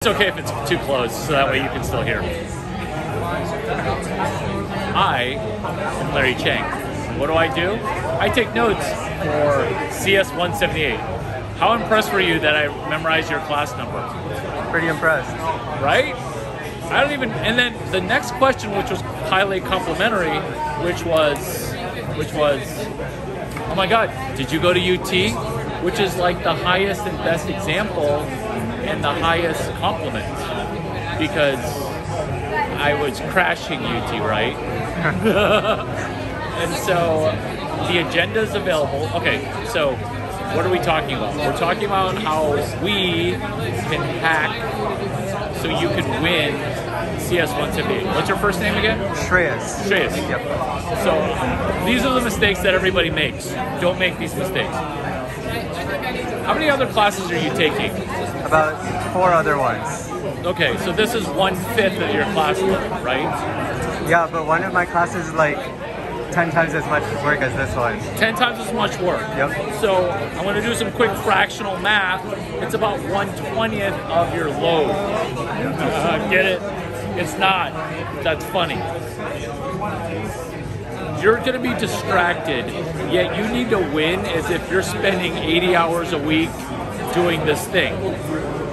It's okay if it's too close, so that way you can still hear. I am Larry Chang. What do? I take notes for CS 178. How impressed were you that I memorized your class number? Pretty impressed. Right? I don't even, and then the next question, which was highly complimentary, which was, oh my God, did you go to UT? Which is like the highest and best example and the highest compliment, because I was crashing UT, right? And so the agenda is available. Okay, so what are we talking about? We're talking about how we can hack so you can win CS 178. What's your first name again? Shreyas. Shreyas. Yep. So these are the mistakes that everybody makes. Don't make these mistakes. How many other classes are you taking? About 4 other ones. Okay, so this is 1/5 of your class load, right? Yeah, but one of my classes is like 10 times as much work as this one. 10 times as much work. Yep. So I'm going to do some quick fractional math. It's about 1/20th of your load. Get it? It's not. That's funny. You're going to be distracted, yet you need to win as if you're spending 80 hours a week doing this thing.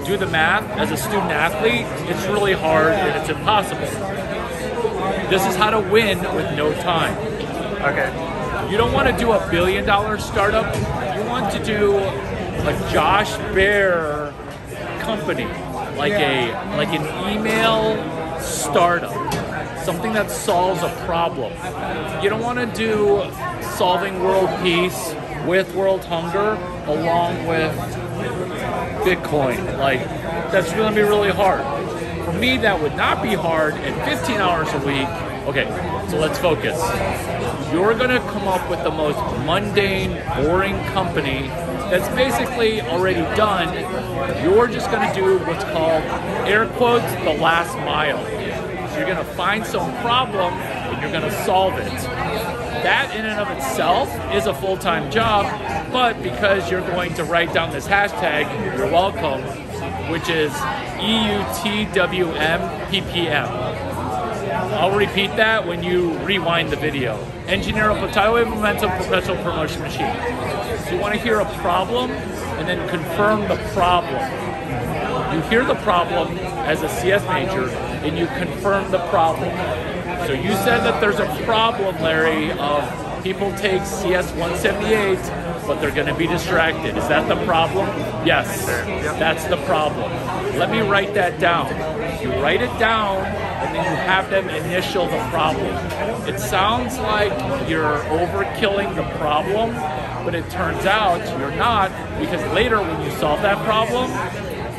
Do the math. As a student athlete, it's really hard and it's impossible. This is how to win with no time. Okay. You don't want to do $1 billion startup. You want to do a Josh Bear company, like an email startup, something that solves a problem. You don't want to do solving world peace with world hunger along with Bitcoin. Like, that's going to be really hard. For me, that would not be hard at 15 hours a week. Okay, so let's focus. You're going to come up with the most mundane, boring company that's basically already done. You're just going to do what's called, air quotes, the last mile. So you're going to find some problem and you're going to solve it. That in and of itself is a full-time job, but because you're going to write down this hashtag, you're welcome, which is EUTWMPPM. I'll repeat that when you rewind the video. Engineer a tidal wave momentum perpetual promotion machine. So you want to hear a problem and then confirm the problem. You hear the problem as a CS major and you confirm the problem. So you said that there's a problem, Larry, of people take CS 178, but they're going to be distracted. Is that the problem? Yes, that's the problem. Let me write that down. You write it down, and then you have them initial the problem. It sounds like you're overkilling the problem, but it turns out you're not, because later when you solve that problem,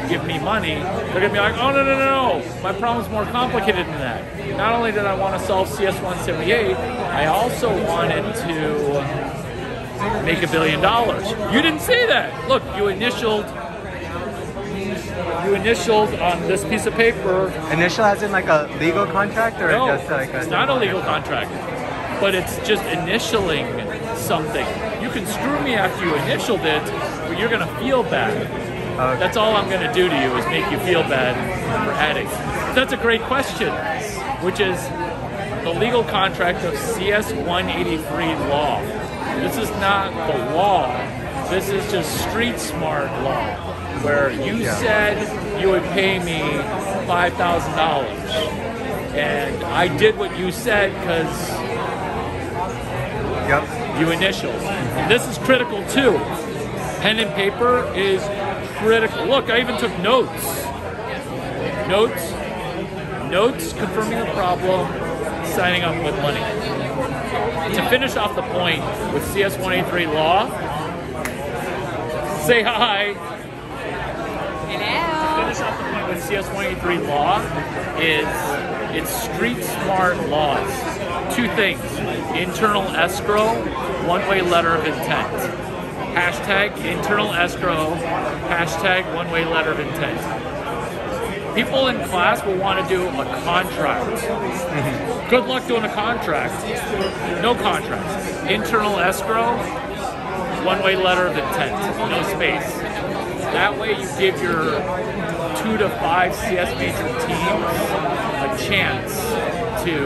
give me money, they're going to be like, oh, no, my problem's more complicated than that. Not only did I want to solve CS 178, I also wanted to make $1 billion. You didn't say that. Look, you initialed on this piece of paper. Initial as in like a legal contract, or No, just like it's not a legal contract, but it's just initialing something. You can screw me after you initialed it, but you're going to feel bad. Okay. That's all I'm going to do to you is make you feel bad for adding. That's a great question, which is the legal contract of CS 183 law. This is not the law. This is just street smart law, where you said you would pay me $5,000. And I did what you said because you initialed. And this is critical too. Pen and paper is critical. Look, I even took notes. Notes confirming the problem, signing up with money. To finish off the point with CS 183 law, say hi. Hello. To finish off the point with CS 183 law is it's street smart laws. 2 things: internal escrow, one-way letter of intent. Hashtag internal escrow, hashtag one-way letter of intent. People in class will want to do a contract. Good luck doing a contract. No contracts. Internal escrow, one-way letter of intent, no space. That way you give your 2 to 5 CS major teams a chance to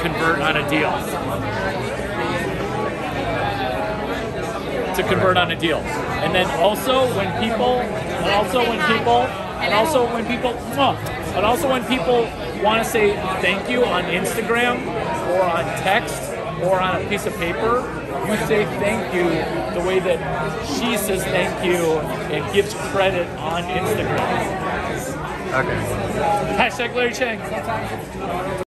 convert on a deal. And then also when people want to say thank you on Instagram or on text or on a piece of paper, you say thank you the way that she says thank you and gives credit on Instagram. Okay. #LarryChang.